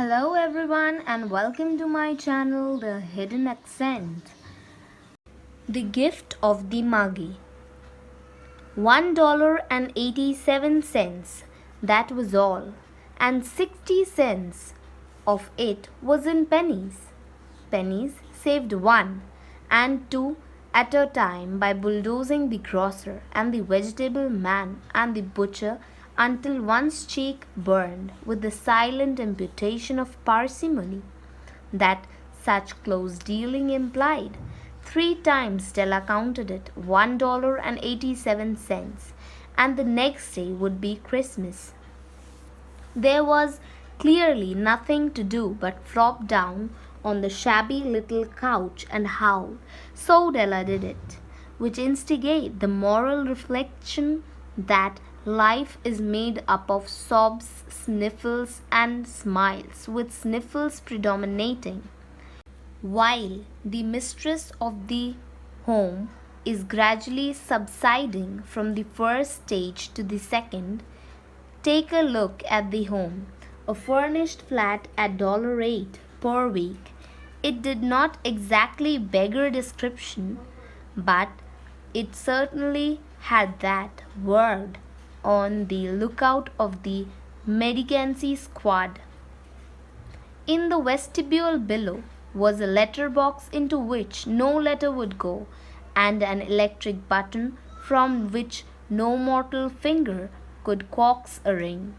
Hello everyone and welcome to my channel The Hidden Accent. The Gift of the Magi. $1.87, that was all, and 60 cents of it was in pennies. Pennies saved one and two at a time by bulldozing the grocer and the vegetable man and the butcher until one's cheek burned with the silent imputation of parsimony that such close dealing implied. 3 times Stella counted it $1.87, and the next day would be Christmas. There was clearly nothing to do but flop down on the shabby little couch and howl. So Della did it, which instigate the moral reflection that life is made up of sobs, sniffles, and smiles, with sniffles predominating. While the mistress of the home is gradually subsiding from the first stage to the second, take a look at the home, a furnished flat at $8 per week. It did not exactly beggar description, but it certainly had that word on the lookout of the Medicancy squad. In the vestibule below was a letter box into which no letter would go, and an electric button from which no mortal finger could coax a ring.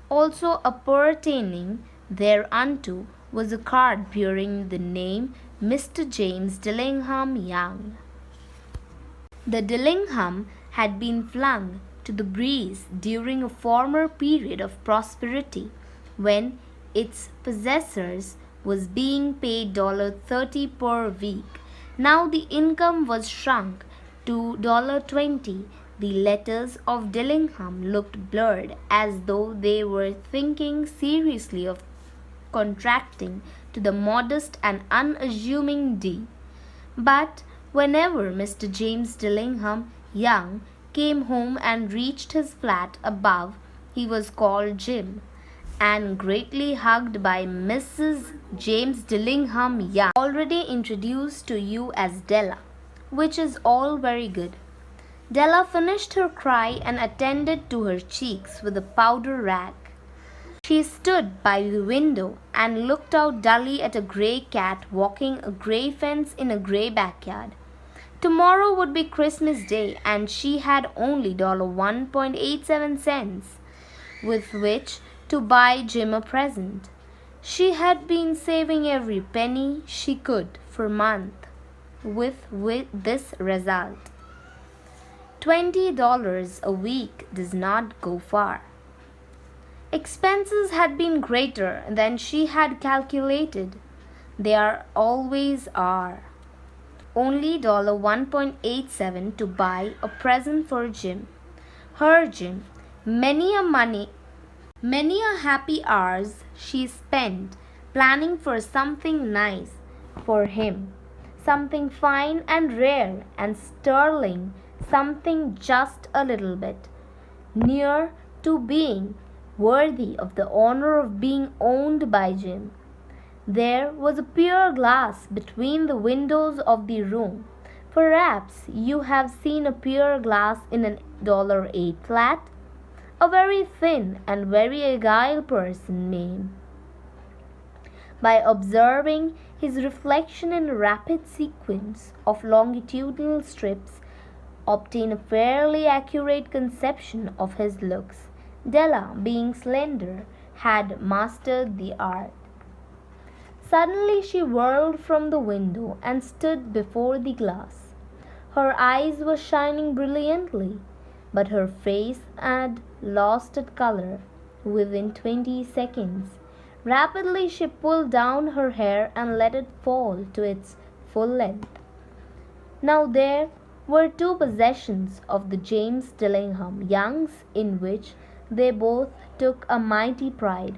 Also appertaining thereunto was a card bearing the name Mr. James Dillingham Young. The Dillingham had been flung to the breeze during a former period of prosperity when its possessors was being paid $30 per week. Now the income was shrunk to $20. The letters of Dillingham looked blurred, as though they were thinking seriously of contracting to the modest and unassuming D. But whenever Mr. James Dillingham Young came home and reached his flat above, he was called Jim, and greatly hugged by Mrs. James Dillingham Young, already introduced to you as Della, which is all very good. Della finished her cry and attended to her cheeks with a powder rag. She stood by the window and looked out dully at a grey cat walking a grey fence in a grey backyard. Tomorrow would be Christmas Day, and she had only $1.87 with which to buy Jim a present. She had been saving every penny she could for months, with this result. $20 a week does not go far. Expenses had been greater than she had calculated. They always are. Only $1.87 to buy a present for Jim. Her Jim. Many a happy hours she spent planning for something nice for him, something fine and rare and sterling, something just a little bit near to being worthy of the honor of being owned by Jim. There was a pier glass between the windows of the room. Perhaps you have seen a pier glass in an $8 flat. A very thin and very agile person may, by observing his reflection in a rapid sequence of longitudinal strips, obtain a fairly accurate conception of his looks. Della, being slender, had mastered the art. Suddenly she whirled from the window and stood before the glass. Her eyes were shining brilliantly, but her face had lost its color within 20 seconds. Rapidly she pulled down her hair and let it fall to its full length. Now there were two possessions of the James Dillingham Youngs in which they both took a mighty pride.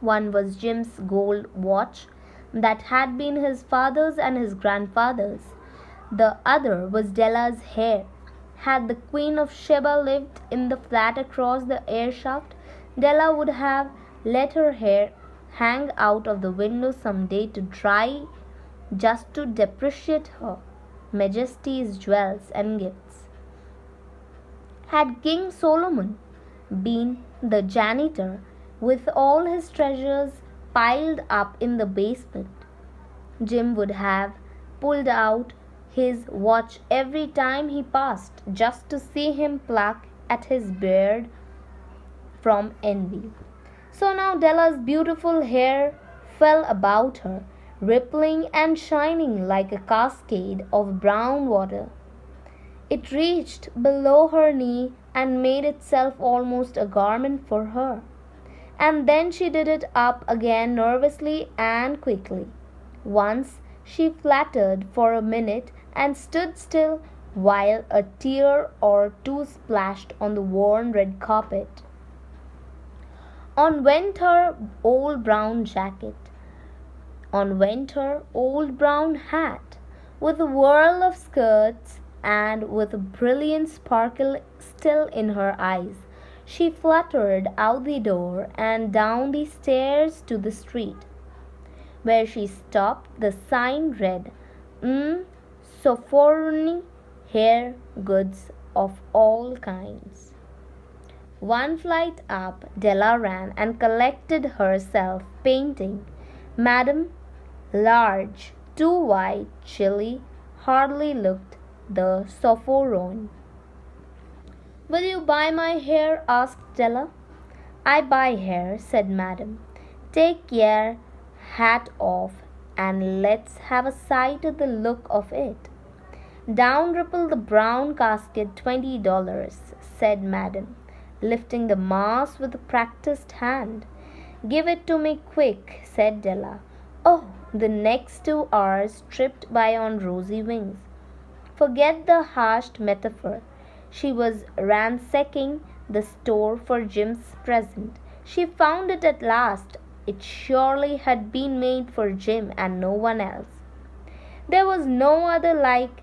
One was Jim's gold watch that had been his father's and his grandfather's. The other was Della's hair. Had the Queen of Sheba lived in the flat across the air shaft, Della would have let her hair hang out of the window some day to dry, just to depreciate her Majesty's jewels and gifts. Had King Solomon been the janitor, with all his treasures piled up in the basement, Jim would have pulled out his watch every time he passed just to see him pluck at his beard from envy. So now Della's beautiful hair fell about her, rippling and shining like a cascade of brown water. It reached below her knee and made itself almost a garment for her. And then she did it up again nervously and quickly. Once she fluttered for a minute and stood still while a tear or two splashed on the worn red carpet. On went her old brown jacket. On went her old brown hat, with a whirl of skirts and with a brilliant sparkle still in her eyes. She fluttered out the door and down the stairs to the street. Where she stopped, the sign read, Sophorni hair goods of all kinds. One flight up, Della ran and collected herself, painting, Madam, large, too wide, chilly, hardly looked the sophorone. Will you buy my hair? Asked Della. I buy hair, said Madam. Take your hat off and let's have a sight at the look of it. Down rippled the brown casket, $20, said Madam, lifting the mass with a practised hand. Give it to me quick, said Della. Oh, the next 2 hours tripped by on rosy wings. Forget the hashed metaphor. She was ransacking the store for Jim's present. She found it at last. It surely had been made for Jim and no one else. There was no other like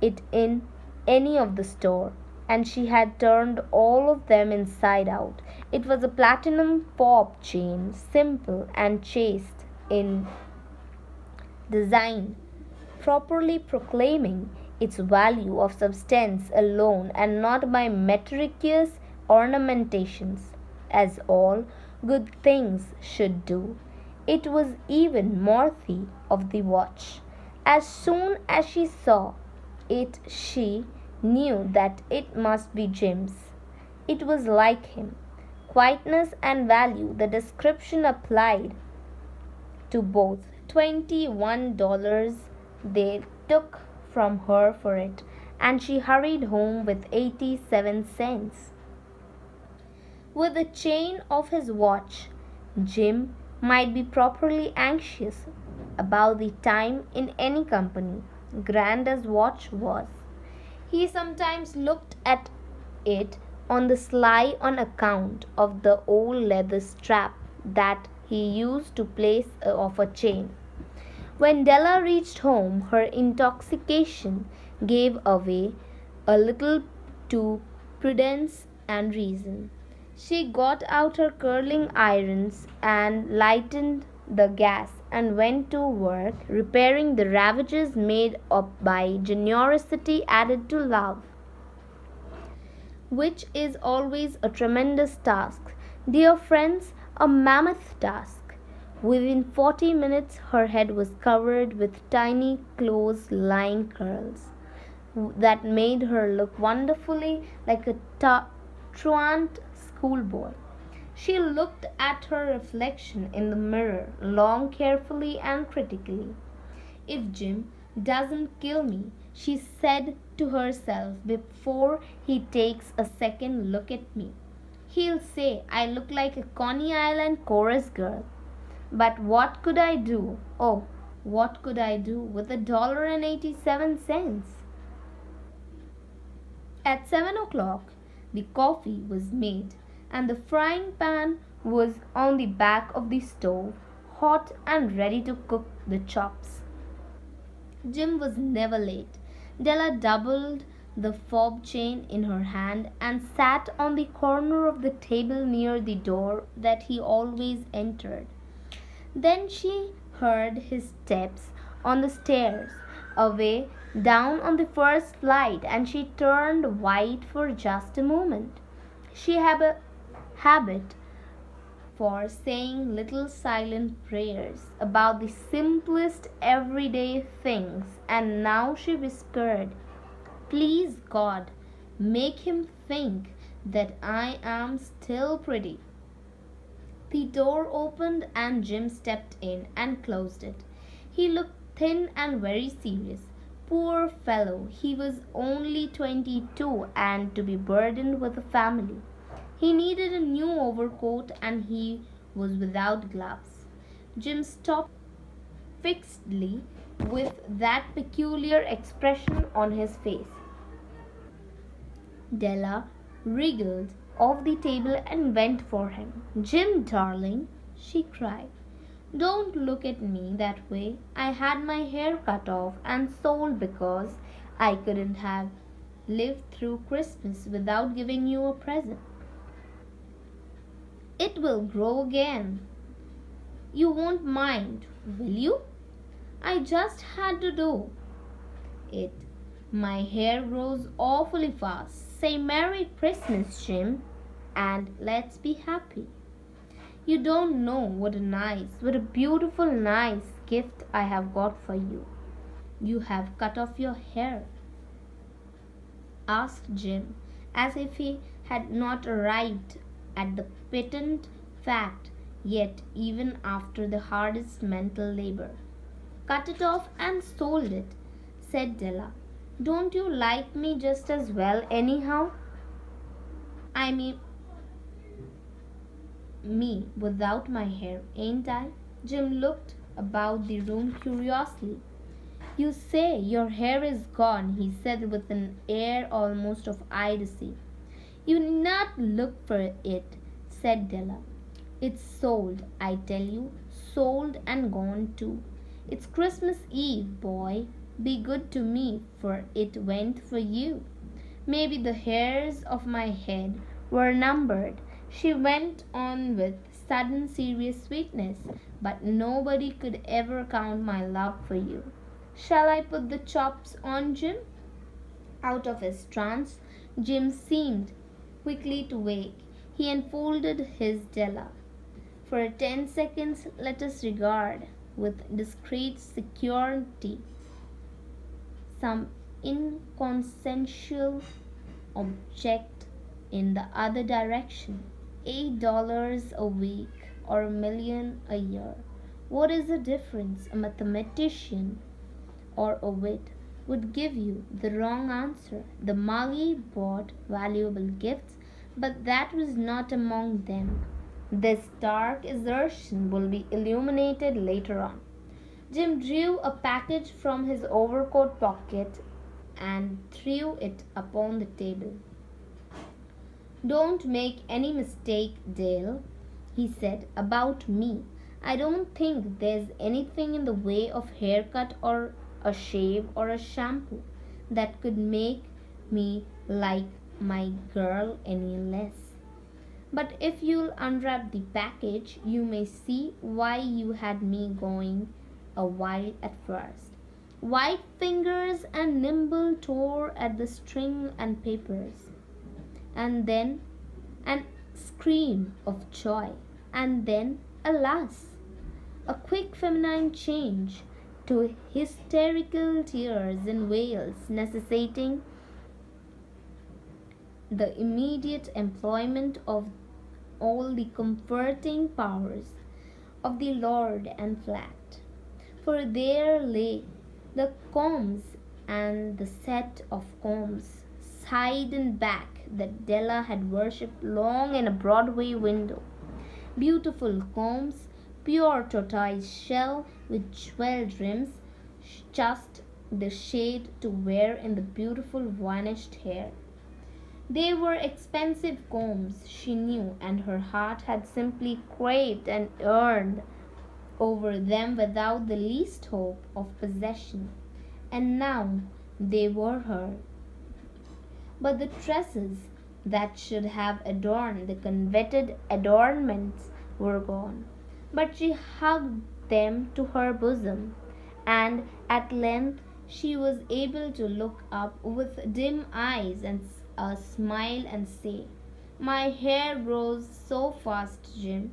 it in any of the store, and she had turned all of them inside out. It was a platinum fob chain, simple and chaste in design, properly proclaiming its value of substance alone and not by meretricious ornamentations, as all good things should do. It was even worthy of the watch. As soon as she saw it, she knew that it must be Jim's. It was like him. Quietness and value, the description applied to both. $21 they took from her for it, and she hurried home with 87 cents. With the chain of his watch, Jim might be properly anxious about the time in any company, grand as watch was. He sometimes looked at it on the sly on account of the old leather strap that he used to place off a chain. When Della reached home, her intoxication gave away a little to prudence and reason. She got out her curling irons and lighted the gas and went to work repairing the ravages made up by generosity added to love, which is always a tremendous task. Dear friends, a mammoth task. Within 40 minutes, her head was covered with tiny, close lying curls that made her look wonderfully like a truant schoolboy. She looked at her reflection in the mirror long, carefully, and critically. If Jim doesn't kill me, she said to herself before he takes a second look at me, he'll say I look like a Coney Island chorus girl. But what could I do? Oh, what could I do with $1.87? At 7 o'clock, the coffee was made, and the frying pan was on the back of the stove, hot and ready to cook the chops. Jim was never late. Della doubled the fob chain in her hand and sat on the corner of the table near the door that he always entered. Then she heard his steps on the stairs, away down on the first flight, and she turned white for just a moment. She had a habit for saying little silent prayers about the simplest everyday things, and now she whispered, "Please, God, make him think that I am still pretty." The door opened and Jim stepped in and closed it. He looked thin and very serious. Poor fellow, he was only 22 and to be burdened with a family. He needed a new overcoat and he was without gloves. Jim stopped fixedly with that peculiar expression on his face. Della wriggled off the table and went for him. "Jim, darling," she cried, "don't look at me that way. I had my hair cut off and sold because I couldn't have lived through Christmas without giving you a present. It will grow again. You won't mind, will you? I just had to do it. My hair grows awfully fast. Say Merry Christmas, Jim, and let's be happy. You don't know what a beautiful, nice gift I have got for you. You have cut off your hair," asked Jim, as if he had not arrived at the patent fact yet, even after the hardest mental labor. "Cut it off and sold it," said Della. "Don't you like me just as well, anyhow? I mean, me without my hair, ain't I?" Jim looked about the room curiously. "You say your hair is gone," he said with an air almost of idiocy. "You need not look for it," said Della. "It's sold, I tell you, sold and gone too. It's Christmas Eve, boy. Be good to me, for it went for you. Maybe the hairs of my head were numbered," she went on with sudden serious sweetness, "but nobody could ever count my love for you. Shall I put the chops on, Jim?" Out of his trance, Jim seemed quickly to wake. He enfolded his Della. "For 10 seconds let us regard with discreet security some inconsequential object in the other direction. $8 a week or $1 million a year. What is the difference? A mathematician or a wit would give you the wrong answer. The Magi bought valuable gifts, but that was not among them. This dark assertion will be illuminated later on." Jim drew a package from his overcoat pocket and threw it upon the table. "Don't make any mistake, Dale," he said, "about me. I don't think there's anything in the way of haircut or a shave or a shampoo that could make me like my girl any less. But if you'll unwrap the package, you may see why you had me going a while at first." White fingers and nimble tore at the string and papers, and then an scream of joy, and then, alas, a quick feminine change to hysterical tears and wails, necessitating the immediate employment of all the comforting powers of the Lord and flat. For there lay the combs and the set of combs, side and back, that Della had worshipped long in a Broadway window. Beautiful combs, pure tortoise shell with jeweled rims, just the shade to wear in the beautiful vanished hair. They were expensive combs, she knew, and her heart had simply craved and yearned over them without the least hope of possession. And now they were hers. But the tresses that should have adorned the coveted adornments were gone. but she hugged them to her bosom, and at length she was able to look up with dim eyes and a smile and say, "My hair grows so fast, Jim."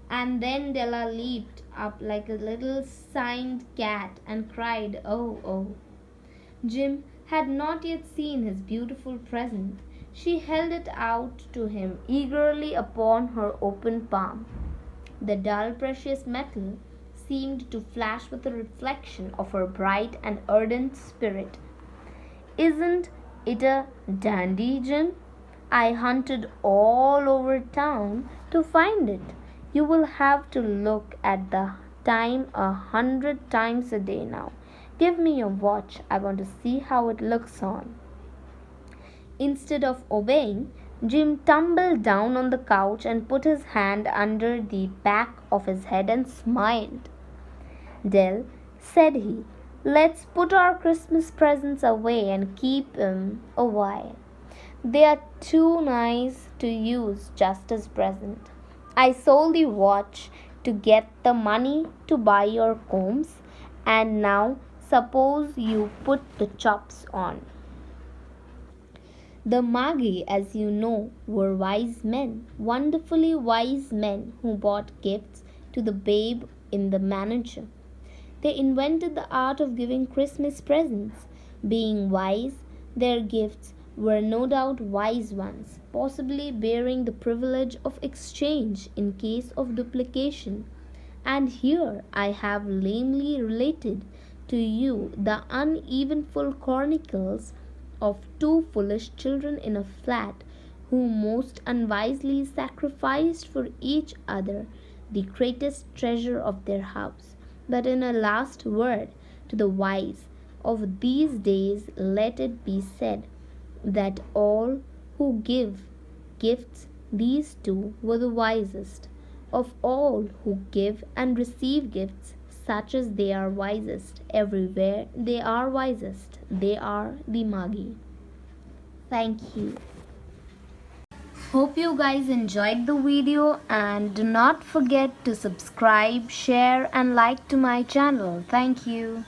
And then Della leaped up like a little signed cat and cried, "Oh, oh." Jim had not yet seen his beautiful present. She held it out to him eagerly upon her open palm. The dull precious metal seemed to flash with a reflection of her bright and ardent spirit. "Isn't it a dandy, Jim? I hunted all over town to find it. You will have to look at the time 100 times a day now. Give me your watch. I want to see how it looks on." Instead of obeying, Jim tumbled down on the couch and put his hand under the back of his head and smiled. "Dell," said he, "let's put our Christmas presents away and keep 'em a while. They are too nice to use just as present. I sold the watch to get the money to buy your combs, and now suppose you put the chops on." The Magi, as you know, were wise men, wonderfully wise men who brought gifts to the babe in the manger. They invented the art of giving Christmas presents. Being wise, their gifts were no doubt wise ones, possibly bearing the privilege of exchange in case of duplication. And here I have lamely related to you the uneventful chronicles of two foolish children in a flat who most unwisely sacrificed for each other the greatest treasure of their house. But in a last word to the wise of these days, let it be said that all who give gifts, these two were the wisest. Of all who give and receive gifts, such as they are wisest. Everywhere they are wisest. They are the Magi. Thank you. Hope you guys enjoyed the video, and do not forget to subscribe, share and like to my channel. Thank you.